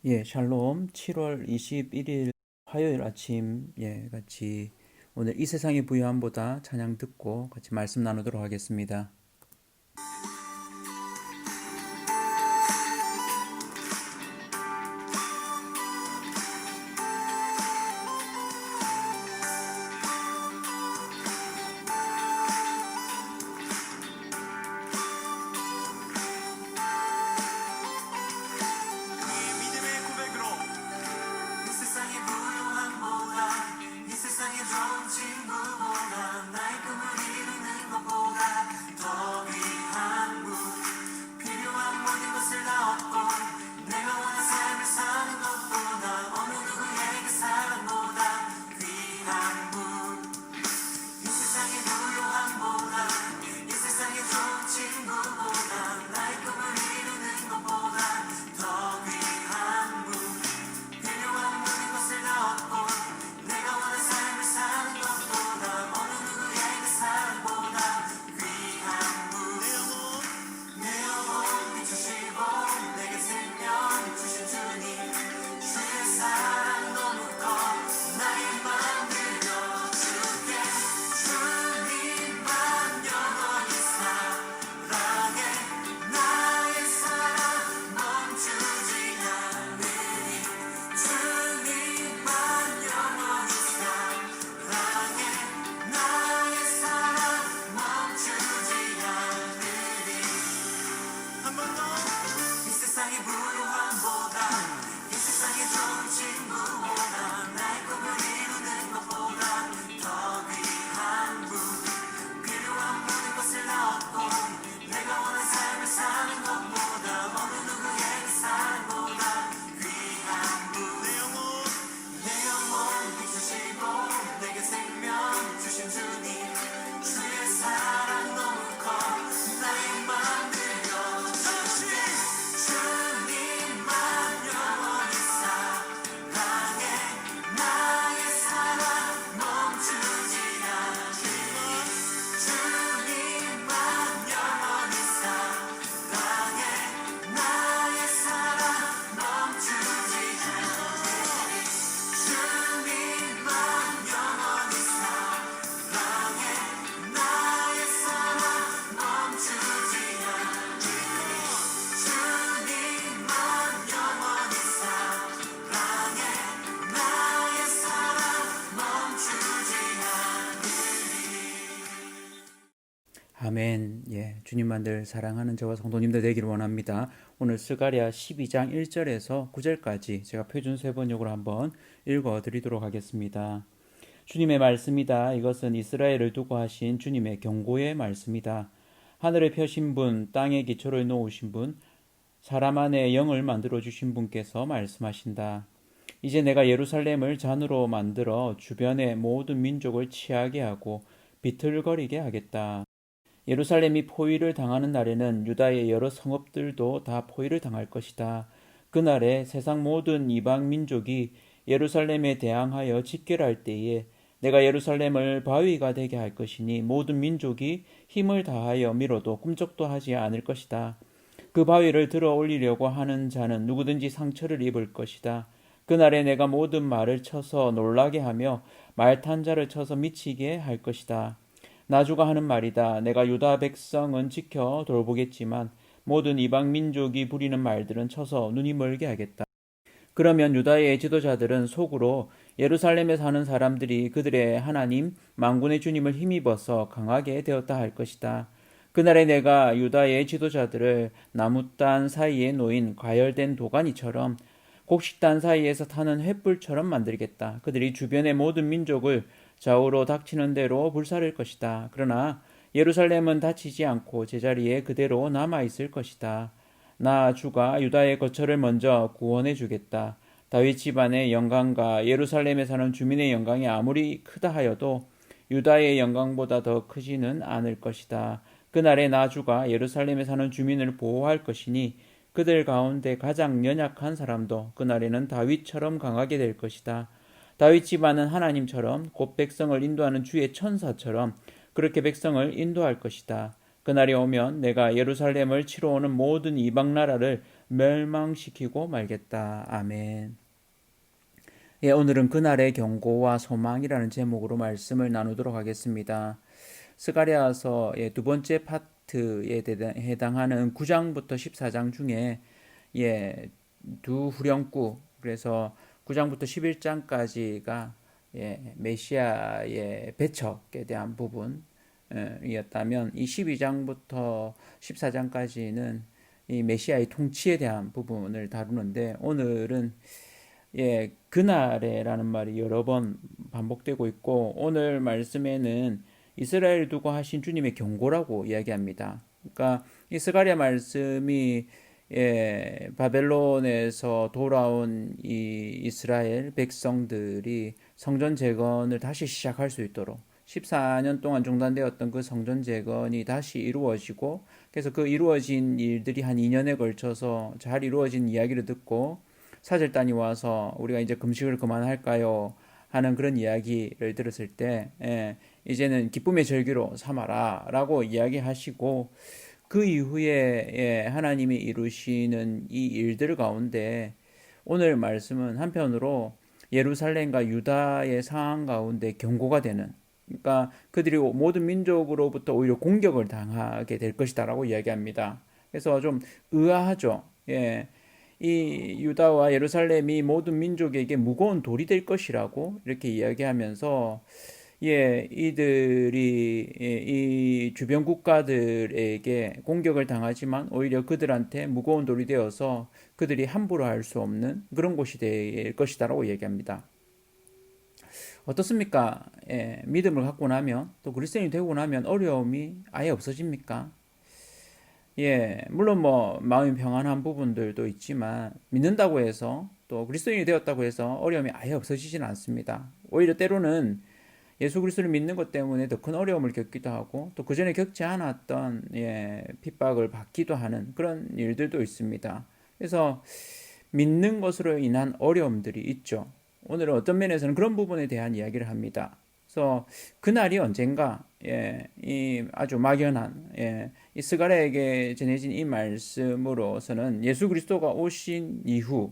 샬롬. 7월 21일 화요일 아침, 같이 오늘 이 세상의 부유함보다 찬양 듣고 같이 말씀 나누도록 하겠습니다. 아멘. 주님만 늘 사랑하는 저와 성도님들 되기를 원합니다. 오늘 스가랴 12장 1절에서 9절까지 제가 표준 세번역으로 한번 읽어드리도록 하겠습니다. 주님의 말씀이다. 이것은 이스라엘을 두고 하신 주님의 경고의 말씀이다. 하늘에 펴신 분, 땅에 기초를 놓으신 분, 사람 안에 영을 만들어 주신 분께서 말씀하신다. 이제 내가 예루살렘을 잔으로 만들어 주변의 모든 민족을 취하게 하고 비틀거리게 하겠다. 예루살렘이 포위를 당하는 날에는 유다의 여러 성읍들도 다 포위를 당할 것이다. 그날에 세상 모든 이방 민족이 예루살렘에 대항하여 집결할 때에 내가 예루살렘을 바위가 되게 할 것이니 모든 민족이 힘을 다하여 밀어도 꿈쩍도 하지 않을 것이다. 그 바위를 들어 올리려고 하는 자는 누구든지 상처를 입을 것이다. 그날에 내가 모든 말을 쳐서 놀라게 하며 말탄 자를 쳐서 미치게 할 것이다. 나주가 하는 말이다. 내가 유다 백성은 지켜 돌보겠지만 모든 이방 민족이 부리는 말들은 쳐서 눈이 멀게 하겠다. 그러면 유다의 지도자들은 속으로 예루살렘에 사는 사람들이 그들의 하나님 만군의 주님을 힘입어서 강하게 되었다 할 것이다. 그날에 내가 유다의 지도자들을 나무단 사이에 놓인 과열된 도가니처럼 곡식단 사이에서 타는 횃불처럼 만들겠다. 그들이 주변의 모든 민족을 좌우로 닥치는 대로 불사를 것이다. 그러나 예루살렘은 다치지 않고 제자리에 그대로 남아있을 것이다. 나 주가 유다의 거처를 먼저 구원해 주겠다. 다윗 집안의 영광과 예루살렘에 사는 주민의 영광이 아무리 크다 하여도 유다의 영광보다 더 크지는 않을 것이다. 그날에 나 주가 예루살렘에 사는 주민을 보호할 것이니 그들 가운데 가장 연약한 사람도 그날에는 다윗처럼 강하게 될 것이다. 다윗 집안은 하나님처럼 곧 백성을 인도하는 주의 천사처럼 그렇게 백성을 인도할 것이다. 그날이 오면 내가 예루살렘을 치러 오는 모든 이방 나라를 멸망시키고 말겠다. 아멘. 예, 오늘은 그날의 경고와 소망이라는 제목으로 말씀을 나누도록 하겠습니다. 스가랴서 두 번째 파트에 해당하는 9장부터 14장 중에 두 후렴구, 그래서 9장부터 11장까지가 메시아의 배척에 대한 부분이었다면 이 12장부터 14장까지는 이 메시아의 통치에 대한 부분을 다루는데, 오늘은 그날에라는 말이 여러 번 반복되고 있고, 오늘 말씀에는 이스라엘 두고 하신 주님의 경고라고 이야기합니다. 그러니까 이 스가랴 말씀이 바벨론에서 돌아온 이 이스라엘 백성들이 성전 재건을 다시 시작할 수 있도록 14년 동안 중단되었던 그 성전 재건이 다시 이루어지고, 그래서 그 이루어진 일들이 한 2년에 걸쳐서 잘 이루어진 이야기를 듣고 사절단이 와서 우리가 이제 금식을 그만할까요? 하는 그런 이야기를 들었을 때 이제는 기쁨의 절기로 삼아라 라고 이야기하시고, 그 이후에 하나님이 이루시는 이 일들 가운데 오늘 말씀은 한편으로 예루살렘과 유다의 상황 가운데 경고가 되는, 그러니까 그들이 모든 민족으로부터 오히려 공격을 당하게 될 것이다 라고 이야기합니다. 그래서 좀 의아하죠. 이 유다와 예루살렘이 모든 민족에게 무거운 돌이 될 것이라고 이렇게 이야기하면서 이들이 이 주변 국가들에게 공격을 당하지만 오히려 그들한테 무거운 돌이 되어서 그들이 함부로 할 수 없는 그런 곳이 될 것이다라고 얘기합니다. 어떻습니까? 믿음을 갖고 나면, 또 그리스도인이 되고 나면 어려움이 아예 없어집니까? 물론 마음이 평안한 부분들도 있지만, 믿는다고 해서 또 그리스도인이 되었다고 해서 어려움이 아예 없어지지는 않습니다. 오히려 때로는 예수 그리스도를 믿는 것 때문에 더 큰 어려움을 겪기도 하고, 또 그전에 겪지 않았던 핍박을 받기도 하는 그런 일들도 있습니다. 그래서 믿는 것으로 인한 어려움들이 있죠. 오늘은 어떤 면에서는 그런 부분에 대한 이야기를 합니다. 그래서 그날이 언젠가, 이 아주 막연한 이 스가랴에게 전해진 이 말씀으로서는 예수 그리스도가 오신 이후,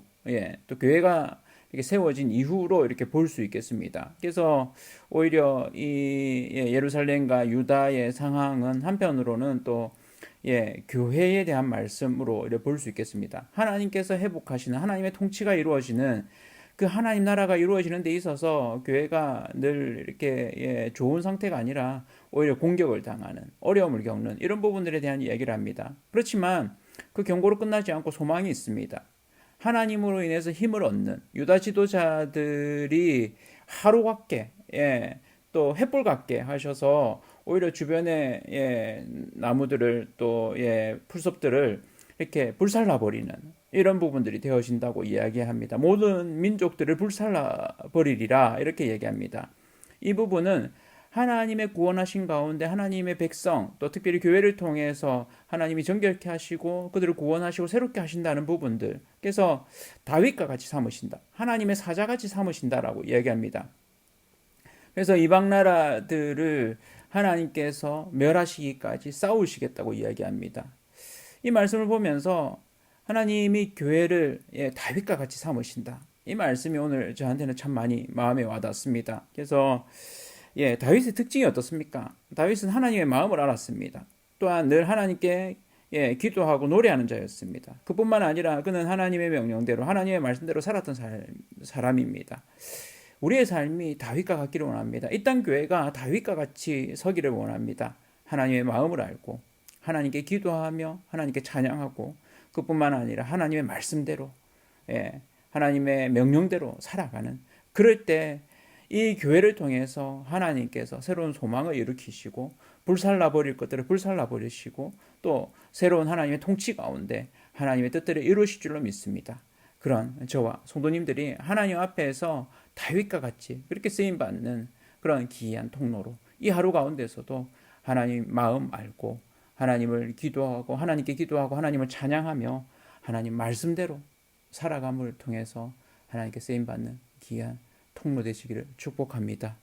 또 교회가 이렇게 세워진 이후로 이렇게 볼 수 있겠습니다. 그래서 오히려 이 예루살렘과 유다의 상황은 한편으로는 또 교회에 대한 말씀으로 이렇게 볼 수 있겠습니다. 하나님께서 회복하시는, 하나님의 통치가 이루어지는 그 하나님 나라가 이루어지는 데 있어서 교회가 늘 이렇게 좋은 상태가 아니라 오히려 공격을 당하는, 어려움을 겪는 이런 부분들에 대한 이야기를 합니다. 그렇지만 그 경고로 끝나지 않고 소망이 있습니다. 하나님으로 인해서 힘을 얻는 유다 지도자들이 하루 같게, 또 횃불 같게 하셔서 오히려 주변의 나무들을, 또 풀숲들을 이렇게 불살라 버리는 이런 부분들이 되어진다고 이야기합니다. 모든 민족들을 불살라 버리리라 이렇게 얘기합니다. 이 부분은 하나님의 구원하신 가운데 하나님의 백성, 또 특별히 교회를 통해서 하나님이 정결케 하시고 그들을 구원하시고 새롭게 하신다는 부분들, 그래서 다윗과 같이 삼으신다, 하나님의 사자같이 삼으신다라고 이야기합니다. 그래서 이방 나라들을 하나님께서 멸하시기까지 싸우시겠다고 이야기합니다. 이 말씀을 보면서 하나님이 교회를 다윗과 같이 삼으신다, 이 말씀이 오늘 저한테는 참 많이 마음에 와닿습니다. 그래서 다윗의 특징이 어떻습니까? 다윗은 하나님의 마음을 알았습니다. 또한 늘 하나님께 기도하고 노래하는 자였습니다. 그뿐만 아니라 그는 하나님의 명령대로, 하나님의 말씀대로 살았던 사람입니다. 우리의 삶이 다윗과 같기를 원합니다. 이 땅 교회가 다윗과 같이 서기를 원합니다. 하나님의 마음을 알고 하나님께 기도하며 하나님께 찬양하고, 그뿐만 아니라 하나님의 말씀대로, 하나님의 명령대로 살아가는, 그럴 때 이 교회를 통해서 하나님께서 새로운 소망을 일으키시고 불살라 버릴 것들을 불살라 버리시고, 또 새로운 하나님의 통치 가운데 하나님의 뜻들을 이루실 줄로 믿습니다. 그런 저와 성도님들이 하나님 앞에서 다윗과 같이 그렇게 쓰임받는 그런 기이한 통로로 이 하루 가운데서도 하나님 마음 알고 하나님을 기도하고 하나님께 기도하고 하나님을 찬양하며 하나님 말씀대로 살아감을 통해서 하나님께 쓰임받는 귀한 통로 되시기를 축복합니다.